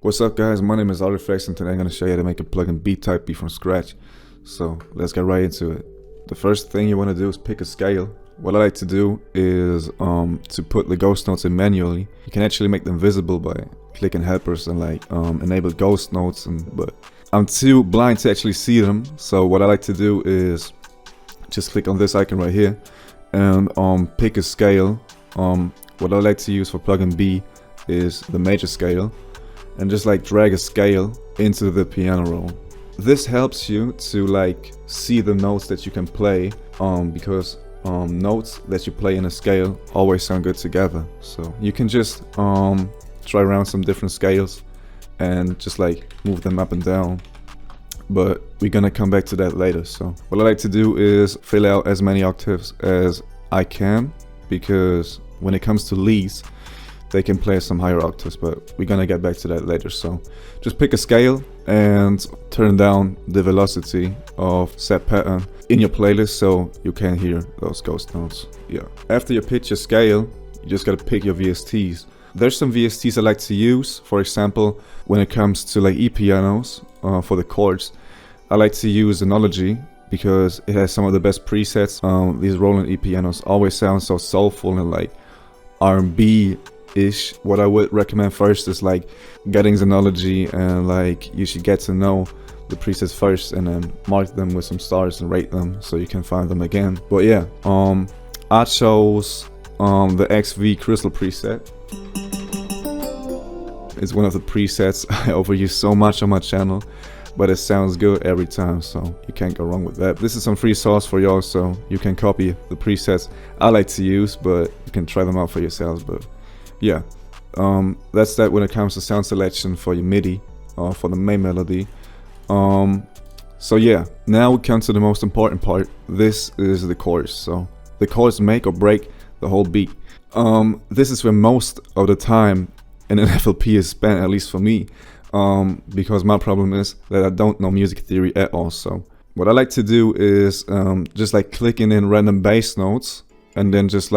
What's up guys, my name is Artiflex and today I'm going to show you how to make a plugin B type beat from scratch. So let's get right into it. The first thing you want to do is pick a scale. What I like to do is to put the ghost notes in manually. You can actually make them visible by clicking helpers and enable ghost notes, but I'm too blind to actually see them. So what I like to do is just click on this icon right here and pick a scale. What I like to use for plugin B is the major scale, and just drag a scale into the piano roll. This helps you to see the notes that you can play, because notes that you play in a scale always sound good together. So you can just try around some different scales and just move them up and down, but we're gonna come back to that later. So what I like to do is fill out as many octaves as I can, because when it comes to leads, they can play some higher octaves, but we're gonna get back to that later. So just pick a scale and turn down the velocity of set pattern in your playlist so you can hear those ghost notes. Yeah. After you pick your scale, you just gotta pick your VSTs. There's some VSTs I like to use. For example, when it comes to E pianos for the chords, I like to use Analogy because it has some of the best presets. These Roland E pianos always sound so soulful and R&B-ish. What I would recommend first is getting Xenology, and you should get to know the presets first and then mark them with some stars and rate them so you can find them again. But yeah, I chose the XV Crystal preset. It's one of the presets I overuse so much on my channel, but it sounds good every time, so you can't go wrong with that. This is some free sauce for y'all, so you can copy the presets I like to use, but you can try them out for yourselves. But yeah, that's that when it comes to sound selection for your MIDI for the main melody. So yeah, now we come to the most important part. This is the chorus. So the chorus make or break the whole beat. This is where most of the time in an FLP is spent, at least for me, because my problem is that I don't know music theory at all. So what I like to do is just clicking in random bass notes and then just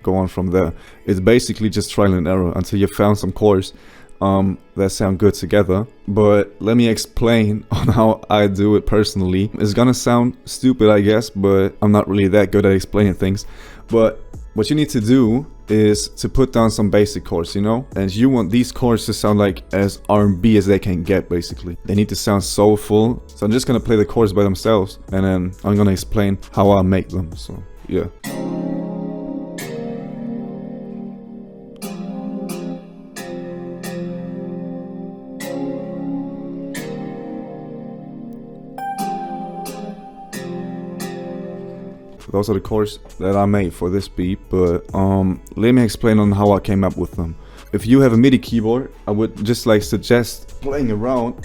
go on from there. It's basically just trial and error until you found some chords that sound good together. But let me explain on how I do it personally. It's gonna sound stupid, I guess, but I'm not really that good at explaining things. But what you need to do is to put down some basic chords, and you want these chords to sound as R&B as they can get. Basically, they need to sound soulful. So I'm just gonna play the chords by themselves, and then I'm gonna explain how I make them. So yeah. Those are the chords that I made for this beat, but let me explain on how I came up with them. If you have a MIDI keyboard, I would just suggest playing around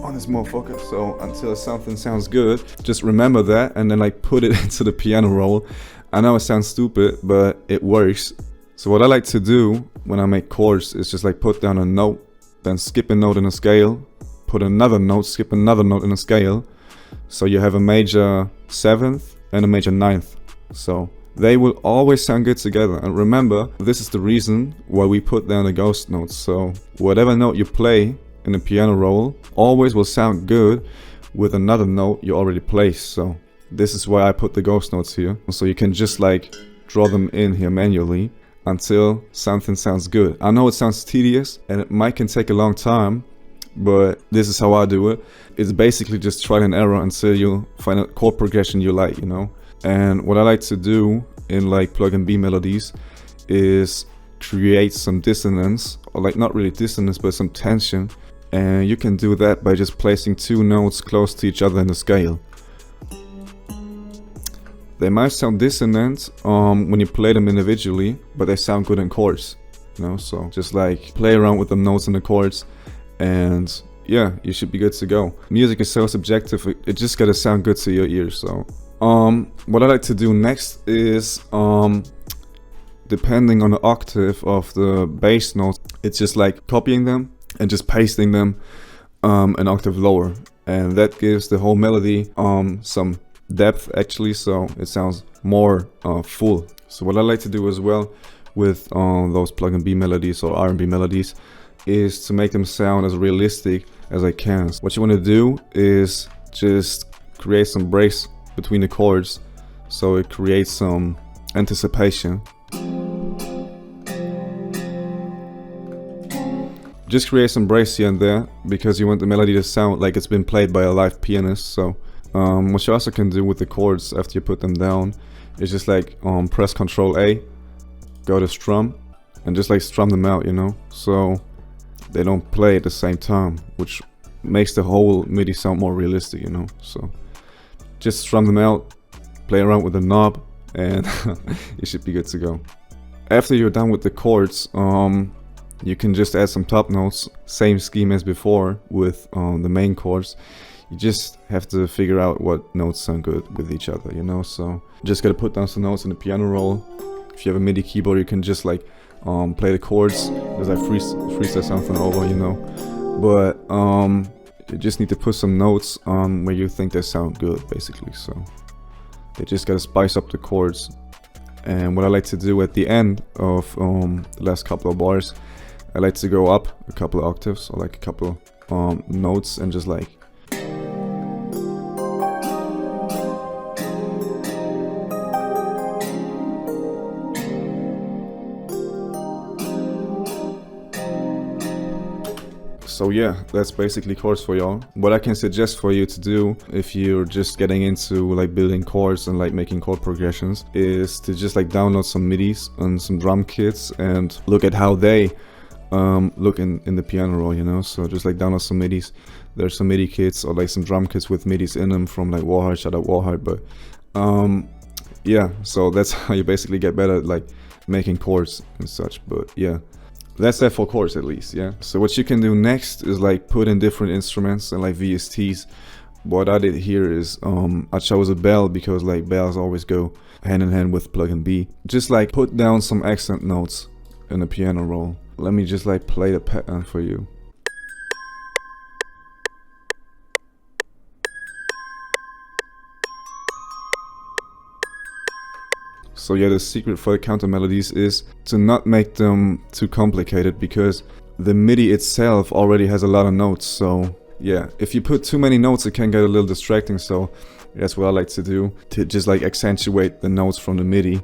on this motherfucker, so until something sounds good, just remember that and then put it into the piano roll. I know it sounds stupid, but it works. So what I like to do when I make chords is just put down a note, then skip a note in a scale, put another note, skip another note in a scale, so you have a major 7th and a major 9th. So they will always sound good together. And remember, this is the reason why we put down the ghost notes. So whatever note you play in the piano roll always will sound good with another note you already placed. So this is why I put the ghost notes here. So you can just draw them in here manually until something sounds good. I know it sounds tedious and it can take a long time, but this is how I do it. It's basically just trial and error until you find a chord progression you like, And what I like to do in plugin B melodies is create some dissonance, or not really dissonance, but some tension. And you can do that by just placing two notes close to each other in the scale. They might sound dissonant when you play them individually, but they sound good in chords, So just play around with the notes and the chords, and yeah, you should be good to go. Music is so subjective, it just gotta sound good to your ears. So what I like to do next is depending on the octave of the bass notes, it's just copying them and just pasting them an octave lower, and that gives the whole melody some depth actually, so it sounds more full. So what I like to do as well with those plugin B melodies or R&B melodies is to make them sound as realistic as I can. What you want to do is just create some breaks between the chords, so it creates some anticipation. Just create some breaks here and there because you want the melody to sound like it's been played by a live pianist. So what you also can do with the chords after you put them down is just like press Ctrl A, go to strum, and just like strum them out, you know, so they don't play at the same time, which makes the whole MIDI sound more realistic, you know. So just strum them out, play around with the knob, and you should be good to go. After you're done with the chords, you can just add some top notes, same scheme as before with the main chords. You just have to figure out what notes sound good with each other, you know. So just gotta put down some notes in the piano roll. If you have a MIDI keyboard, you can just like play the chords, just like freestyle something over, you know. But you just need to put some notes on where you think they sound good, basically. So they just gotta spice up the chords. And what I like to do at the end of the last couple of bars, I like to go up a couple of octaves, or like a couple notes, and just like so yeah, that's basically chords for y'all. What I can suggest for you to do if you're just getting into like building chords and like making chord progressions is to just like download some MIDIs and some drum kits and look at how they look in the piano roll, you know. So just like download some MIDIs. There's some MIDI kits or like some drum kits with MIDIs in them from like Warheart, shout out Warheart. But yeah, so that's how you basically get better at like making chords and such. But yeah, that's that for chords at least, yeah. So what you can do next is like put in different instruments and like VSTs. What I did here is I chose a bell because like bells always go hand in hand with pluggnb. Just like put down some accent notes in the piano roll. Let me just like play the pattern for you. So yeah, the secret for the counter melodies is to not make them too complicated, because the MIDI itself already has a lot of notes. So yeah, if you put too many notes, it can get a little distracting. So that's what I like to do, to just like accentuate the notes from the MIDI.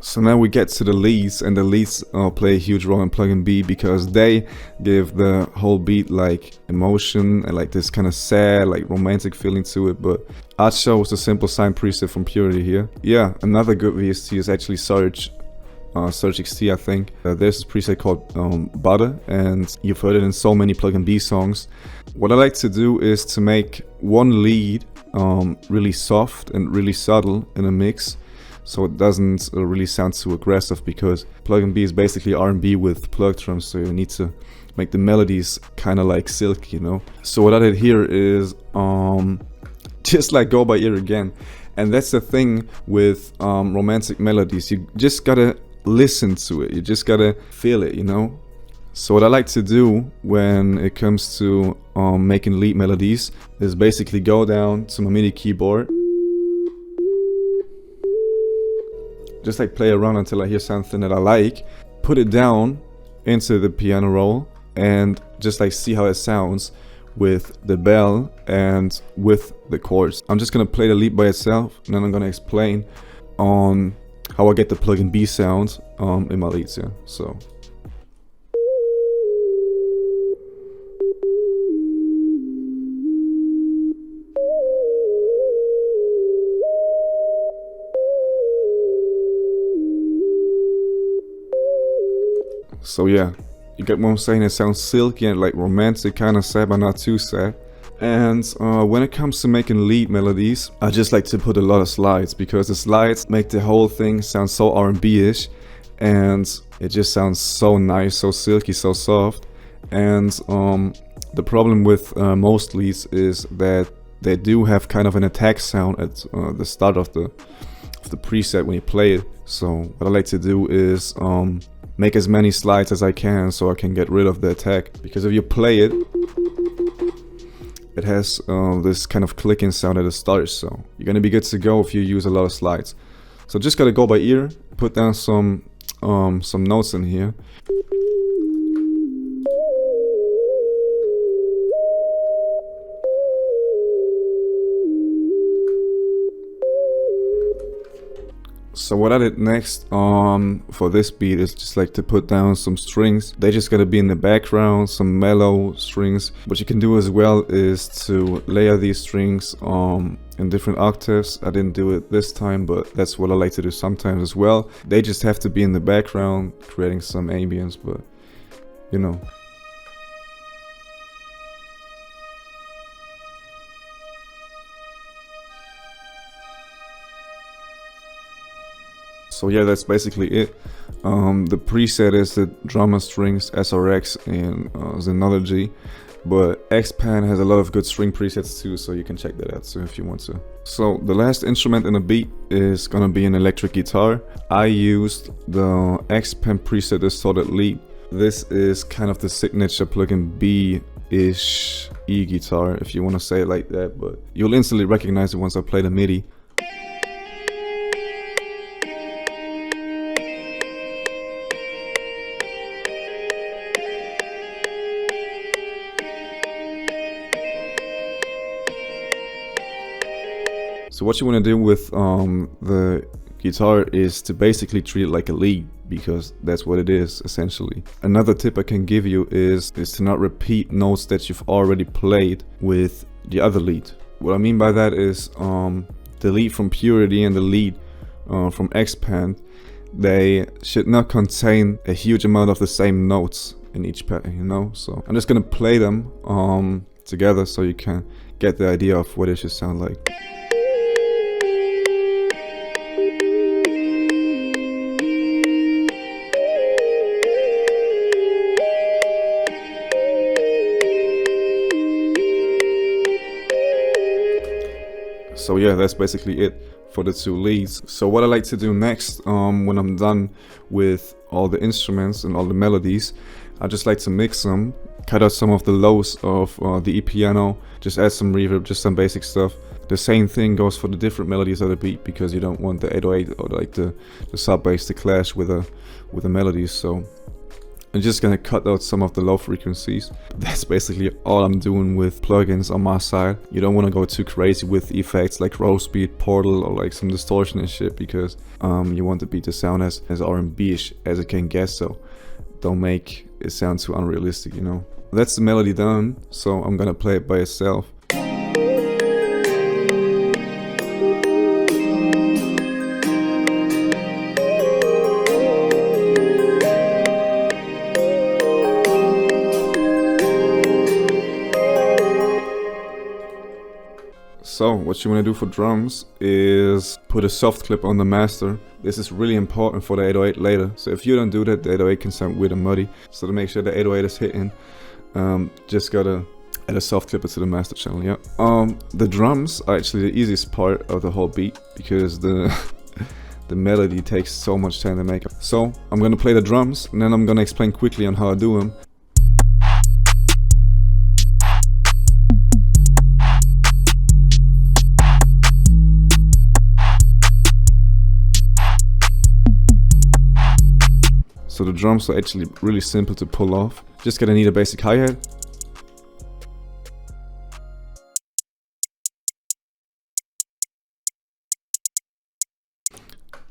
So now we get to the leads, and the leads play a huge role in pluggnb because they give the whole beat like emotion and like this kind of sad, like romantic feeling to it. But I chose the simple sine preset from Purity here. Yeah, another good VST is actually Surge XT, I think. There's this preset called Butter, and you've heard it in so many pluggnb songs. What I like to do is to make one lead really soft and really subtle in a mix, so it doesn't really sound too aggressive, because pluggnb is basically R&B with plug drums, so you need to make the melodies kind of like silk, you know. So what I did here is just like go by ear again, and that's the thing with romantic melodies. You just gotta listen to it, you just gotta feel it, you know. So what I like to do when it comes to making lead melodies is basically go down to my MIDI keyboard, just like play around until I hear something that I like, put it down into the piano roll, and just like see how it sounds with the bell and with the chords. I'm just gonna play the lead by itself, and then I'm gonna explain on how I get the pluggnb sound in my leads, yeah. So yeah, you get what I'm saying. It sounds silky and like romantic, kind of sad but not too sad. And when it comes to making lead melodies, I just like to put a lot of slides, because the slides make the whole thing sound so R&B-ish, and it just sounds so nice, so silky, so soft. And the problem with most leads is that they do have kind of an attack sound at the start of the preset when you play it. So what I like to do is make as many slides as I can, so I can get rid of the attack. Because if you play it it has this kind of clicking sound at the start, so you're gonna be good to go if you use a lot of slides. So just gotta go by ear, put down some notes in here. So what I did next for this beat is just like to put down some strings. They just gotta be in the background, some mellow strings. What you can do as well is to layer these strings in different octaves. I didn't do it this time, but that's what I like to do sometimes as well. They just have to be in the background, creating some ambience, but you know. So yeah, that's basically it. The preset is the drummer strings, SRX and Xenology, but Xpan has a lot of good string presets too, so you can check that out too if you want to. So the last instrument in the beat is gonna be an electric guitar. I used the Xpan preset Distorted Lead. This is kind of the signature pluggnb-ish E-guitar, if you want to say it like that, but you'll instantly recognize it once I play the MIDI. So what you want to do with the guitar is to basically treat it like a lead, because that's what it is essentially. Another tip I can give you is to not repeat notes that you've already played with the other lead. What I mean by that is the lead from Purity and the lead from Xpan, they should not contain a huge amount of the same notes in each pattern, you know? So I'm just gonna play them together so you can get the idea of what it should sound like. So yeah, that's basically it for the two leads. So what I like to do next, when I'm done with all the instruments and all the melodies, I just like to mix them, cut out some of the lows of the E-piano, just add some reverb, just some basic stuff. The same thing goes for the different melodies of the beat, because you don't want the 808 or like the sub bass to clash with the melodies. So I'm just gonna cut out some of the low frequencies. That's basically all I'm doing with plugins on my side. You don't want to go too crazy with effects like row speed, portal, or like some distortion and shit, because you want the beat to sound as R&B-ish as it can get, so don't make it sound too unrealistic, you know. That's the melody done, so I'm gonna play it by itself. So what you want to do for drums is put a soft clip on the master. This is really important for the 808 later. So if you don't do that, the 808 can sound weird and muddy. So to make sure the 808 is hitting, just gotta add a soft clipper to the master channel. Yeah. The drums are actually the easiest part of the whole beat, because the melody takes so much time to make. So I'm gonna play the drums, and then I'm gonna explain quickly on how I do them. So the drums are actually really simple to pull off. Just gonna need a basic hi-hat.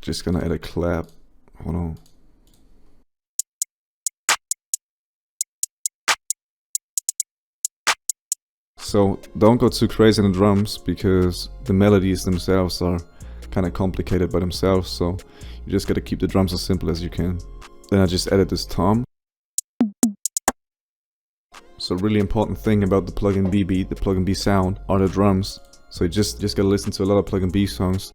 Just gonna add a clap. Hold on. So don't go too crazy in the drums, because the melodies themselves are kind of complicated by themselves. So you just gotta keep the drums as simple as you can. Then I just added this tom. So really important thing about the pluggnb beat, the pluggnb sound, are the drums. So you just gotta listen to a lot of pluggnb songs.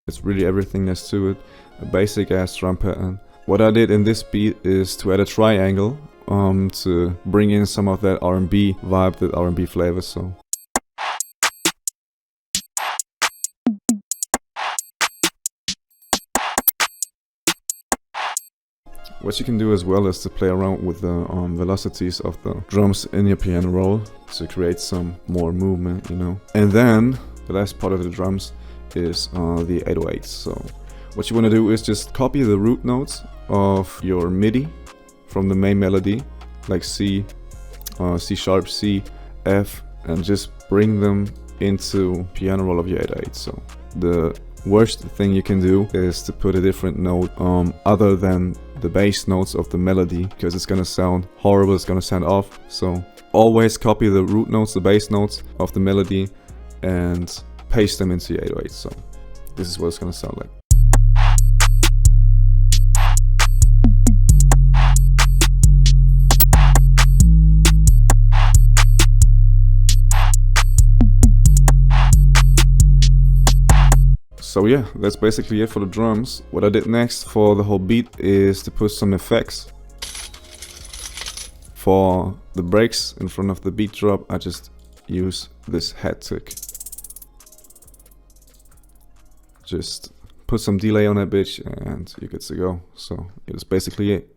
It's really everything that's to it, a basic ass drum pattern. What I did in this beat is to add a triangle to bring in some of that R&B vibe, that R&B flavor. So What you can do as well is to play around with the velocities of the drums in your piano roll to create some more movement, you know. And then the last part of the drums is the 808s. So what you want to do is just copy the root notes of your MIDI from the main melody, like C, C sharp, C, F, and just bring them into piano roll of your 808. So the worst thing you can do is to put a different note other than the bass notes of the melody, because it's gonna sound horrible, it's gonna sound off. So always copy the root notes, the bass notes of the melody, and paste them into your 808. So this is what it's gonna sound like. So yeah, that's basically it for the drums. What I did next for the whole beat is to put some effects. For the breaks in front of the beat drop, I just use this head tick. Just put some delay on that bitch and you're good to go. So it's basically it.